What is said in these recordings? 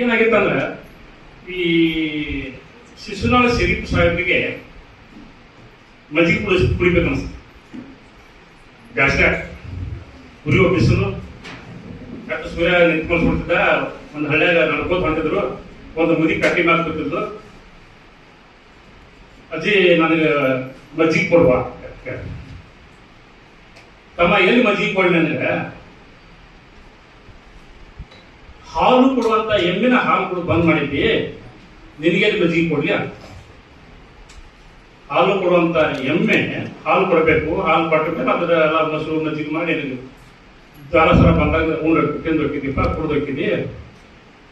ಏನಾಗಿತ್ತಂದ್ರೆ ಈ ಶಿಶುನಾಳ ಶರೀಫ್ ಸಾಹೇಬ್ರಿಗೆ ಮಜ್ಜಿಗೆ ಕುಡಿಬೇಕು ಅನ್ಸುತ್ತೆ. ಬ್ಯಾಸ್ಗ್ಯಾಗ ಉರಿಯುವ ಬಿಸಿಲು, ಕಟ್ಟು ಸೂರ್ಯ ನಿಂತ್ಕೊಂಡು ಸುಡ್ತಿದ್ದ. ಒಂದು ಹಳ್ಳಿಯಾಗ ನಡ್ಕೋತ ಹೊಂಟಿದ್ರು. ಒಂದು ಮುದಿ ಕಟ್ಟಿ ಮ್ಯಾಲ ಕೂತಿದ್ರು. ಅಜ್ಜಿ ನನಗೆ ಮಜ್ಜಿಗೆ ಕೊಡುವ. ತಮ್ಮ ಎಲ್ಲಿ ಮಜ್ಜಿಗೆ ಕೊಡ್ಲಿ ನನಗೆ? ಹಾಲು ಕೊಡುವಂತ ಎಮ್ಮಿನ ಹಾಲು ಕೊಡು ಬಂದ್ ಮಾಡಿದ್ದಿ, ನಿನಗೇನು ಮಜ್ಜಿಗೆ ಕೊಡ್ಲಿ ಅಂತ. ಹಾಲು ಕೊಡುವಂತ ಎಮ್ಮೆ ಹಾಲು ಕೊಡಬೇಕು. ಹಾಲು ಕೊಟ್ಟ ಮೇಲೆ ಅದರ ಎಲ್ಲ ಮೊಸರು ಮಜ್ಜಿಗೆ ಮಾಡಿ ಜ್ವಾಲ ಸರ ಬಂದಾಗ ತಿಂದು ಹೋಗಿದ್ದೀಪ, ಕುಡ್ದು ಹೋಗಿದ್ದಿ,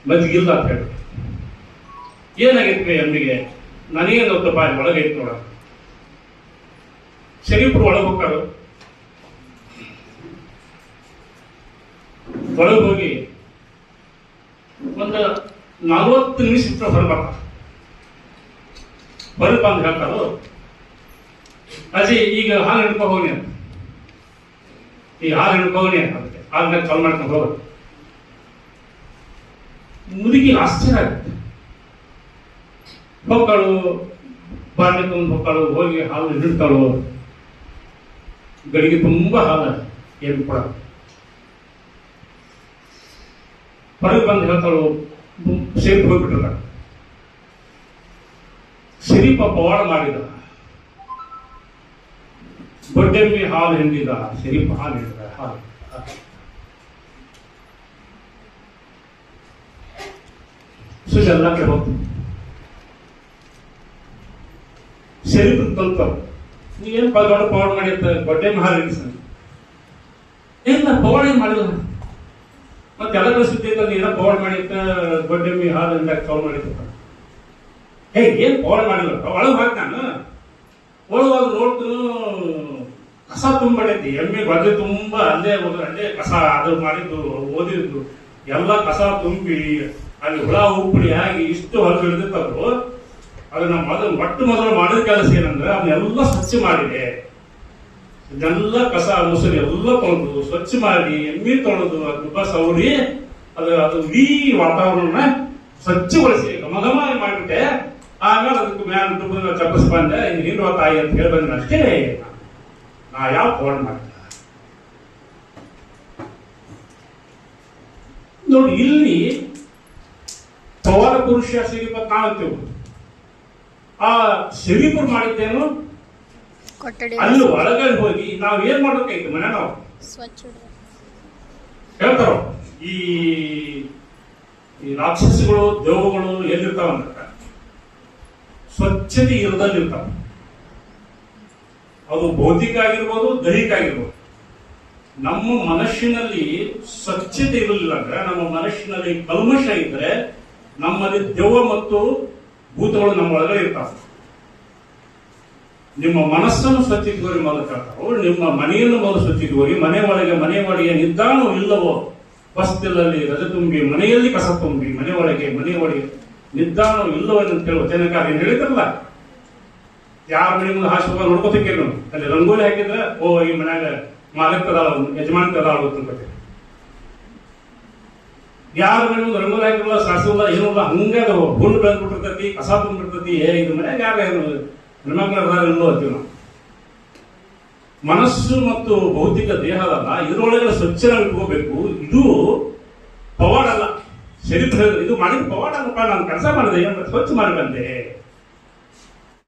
ಮಜ್ಜಿಗೆ ಇಲ್ಲ ಅಂತ ಹೇಳಿ. ಏನಾಗೈತಿ ಎಮ್ಮಿಗೆ? ನನಗೇನು ಗೊತ್ತಪ್ಪ, ಒಳಗೈತಿ ನೋಡ. ಶರೀಫ್ರು ಒಳಗೆ ಹೋಗ್ತಾರ. ಒಳಗೆ ಹೋಗಿ ಒಂದು 40 ನಿಮಿಷ ಇಟ್ಟು ಹೊರ ಬರ್ತಾರೆ. ಹೊರಗೆ ಬಂದು ಹೇಳ್ತಾರೋ, ಅಜ್ಜಿ ಈಗ ಹಾಲು ಹಿಡ್ಕೊ ಹೋಗಿ ಅಂತ. ಈ ಹಾಲು ಹಿಡ್ಕೊ ಹೋಗಿ ಅಂತ. ಅದಕ್ಕೆ ಹಾಲ್ನಾಗ ಕಾಲ್ ಮಾಡ್ಕೊಂಡು ಹೋಗೋದು. ಮುದುಕಿ ಆಶ್ಚರ್ಯ ಆಗುತ್ತೆ. ಹೊಕ್ಕಳು ಬಾಂಡೆ ತುಂಬ ಹೊಕ್ಕಳು, ಹೋಗಿ ಹಾಲು ಹಿಡ್ತಾಳು. ಗಡಿಗೆ ತುಂಬಾ ಹಾಲು ಏನು ಕೊಡ. ಹೊರಗೆ ಬಂದು ಹೇಳ್ತಾಳು, ಶರೀಫ್ ಹೋಗ್ಬಿಟ್ರಲ್ಲ. ಶರೀಫ ಪವಾಡ ಮಾಡಿದ. ದೊಡ್ಡೆಮ್ಮಿ ಹಾಲು ಹಿಂಡಿದ, ಶರೀಫ ಹಾಲು ಹಿಂಡಿದ. ಹಾಲು ಸುಜೆಲ್ಲ ಕಡೆ ಹೋಗ್ತದೆ. ಶರೀಫ್ ತಲ್ಪ, ನೀವೇನು ದೊಡ್ಡ ಪವಾಡ ಮಾಡಿರ್ತ, ದೊಡ್ಡೆಮ್ಮಿ ಹಾಲು ಹಿಂಡಿಸ. ಇಲ್ಲ, ಪವಾಡ ಏನು ಮಾಡಿಲ್ಲ. ಮತ್ತೆ ಎಲ್ಲ ಸುದ್ದಿ ಏನೋ ಪವಾಡ ಮಾಡಿರ್ತ, ದೊಡ್ಡೆಮ್ಮಿ ಹಾಲು ಹಿಂಡಾಕ ಚಾಲು ಮಾಡಿರ್ತ. ಏನ್ ಪವಾಡ ಮಾಡಿಲ್ಲ. ಒಳಗೆ ಹಾಕಿ ನಾನು ಒಳಗೆ ನೋಡ್ತು, ಕಸ ತುಂಬಡೈತಿ. ಎಮ್ಮೆ ಗದ್ದೆ ತುಂಬಾ ಅಲ್ಲೇ ಅಲ್ಲೇ ಕಸ ಅದು ಮಾಡಿದ್ದು ಓದಿದ್ದು ಎಲ್ಲ ಕಸ ತುಂಬಿ ಅಲ್ಲಿ ಹುಳ ಉಪ್ಪುಳಿ ಆಗಿ ಇಷ್ಟು ಹೊರಗೆ ಹಿಡಿದಿತ್ತವರು. ಅದನ್ನ ಮೊದಲು ಮಾಡಿದ ಕೆಲಸ ಏನಂದ್ರೆ ಅದನ್ನೆಲ್ಲ ಸ್ವಚ್ಛ ಮಾಡಿದೆ. ಇದೆಲ್ಲ ಕಸ ಮುಸುರಿ ಎಲ್ಲ ತೊಳೆದು ಸ್ವಚ್ಛ ಮಾಡಿ, ಎಮ್ಮೆ ತೊಳೆದು ತುಪ್ಪ ಸೌರಿ ಅದು ಇಡೀ ವಾತಾವರಣ ಸ್ವಚ್ಛಗೊಳಿಸಿ ಘಮ ಮಾಡಿಬಿಟ್ಟೆ. ಆಮೇಲೆ ಅದಕ್ಕೆ ಮ್ಯಾಲ ತುಪ್ಪ ಚಪ್ಪಸ್ ಬಂದೆ, ಹಿಂಡುವ ತಾಯಿ ಅಂತ ಹೇಳಿ ಬಂದ ಅಷ್ಟೇ. ನಾ ಯಾವ ಪವಾಡ ಮಾಡಿದ ನೋಡಿ. ಇಲ್ಲಿ ಪವಾಡ ಪುರುಷ ಶರೀಫ ಕಾಣುತ್ತೇವೆ. ಆ ಶರೀಫರು ಮಾಡಿದ್ದೇನು, ಅಲ್ಲಿ ಒಳಗಡೆ ಹೋಗಿ ನಾವ್ ಏನ್ ಮಾಡ್ಬೇಕಾಯ್ತು ಮನೆ ನಾವು ಹೇಳ್ತಾರ. ಈ ರಾಕ್ಷಸಗಳು ದೇವಗಳು ಎಲ್ಲಿರ್ತಾವಂತ ಸ್ವಚ್ಛತೆ ಇರದಲ್ಲಿರ್ತಾವ. ಅದು ಭೌತಿಕ ಆಗಿರ್ಬೋದು, ದೈಹಿಕ ಆಗಿರ್ಬೋದು. ನಮ್ಮ ಮನಸ್ಸಿನಲ್ಲಿ ಸ್ವಚ್ಛತೆ ಇರಲಿಲ್ಲ ಅಂದ್ರೆ, ನಮ್ಮ ಮನಸ್ಸಿನಲ್ಲಿ ಕಲ್ಮಶ ಇದ್ರೆ, ನಮ್ಮಲ್ಲಿ ದೆವ್ವ ಮತ್ತು ಭೂತಗಳು ನಮ್ಮ ಒಳಗಡೆ ಇರ್ತಾವ. ನಿಮ್ಮ ಮನಸ್ಸನ್ನು ಸ್ವಚ್ಛಿಟ್ಕೋರಿ ಮೊದಲು ಹೇಳ್ತಾರೋ, ನಿಮ್ಮ ಮನೆಯನ್ನು ಮೊದಲು ಸ್ವಚ್ಛಿಟ್ಕೋರಿ. ಮನೆ ಒಳಗೆ ನಿದ್ದಾನೋ ಇಲ್ಲವೋ ಬಸ್ತಿಲಲ್ಲಿ ರಜ ತುಂಬಿ, ಮನೆಯಲ್ಲಿ ಕಸ ತುಂಬಿ, ಮನೆ ಒಳಗೆ ನಿದ್ದಾನೋ ಇಲ್ಲವೋ ಅಂತ ಹೇಳುವ ವಚನಕಾರ ಏನ್ ಹೇಳಿದ್ರಲ್ಲ. ಯಾರ ಮನೆ ಮುಂದೆ ಹಾಸುವಾಗ ನೋಡ್ಕೋತಿಕ್ಕೇನು, ಅಲ್ಲಿ ರಂಗೋಲಿ ಹಾಕಿದ್ರೆ ಓ ಈ ಮನ್ಯಾಗ ಮಾಲಕದಾಳ ಯಜಮಾನ್ತದಾಳ ಅನ್ಕೋತೀವಿ. ಯಾರ ಮನೆ ಮುಂದೆ ರಂಗೋಲಿ ಹಾಕಿರಲ್ಲ, ಸಾಸಿಲ್ಲ, ಏನೂ ಇಲ್ಲ, ಹಂಗ ಹುಣ್ಣು ಬೆಳೆದ್ಬಿಟ್ಟಿರ್ತೈತಿ, ಕಸ ತುಂಬಿರ್ತೈತಿ. ಇದು ಮನ್ಯಾಗ ಯಾರ ಹೆಣ್ಮಕ್ಳು ಅಂತೀವಿ ನಾವು. ಮನಸ್ಸು ಮತ್ತು ಭೌತಿಕ ದೇಹದಲ್ಲ, ಇದರೊಳಗೆ ಸ್ವಚ್ಛನಾಗಿ ಇಟ್ಕೋಬೇಕು. ಇದು ಪವಾಡ ಅಲ್ಲ. ಶರೀಫ್ ಹೇಳಿದ್ರೆ ಇದು ಮಾಡಿದ ಪವಾಡ ಅಲ್ಲಪ್ಪ, ನಾನು ಕೆಲಸ ಮಾಡಿದೆ, ಸ್ವಚ್ಛ ಮಾಡಿ ಬಂದೆ.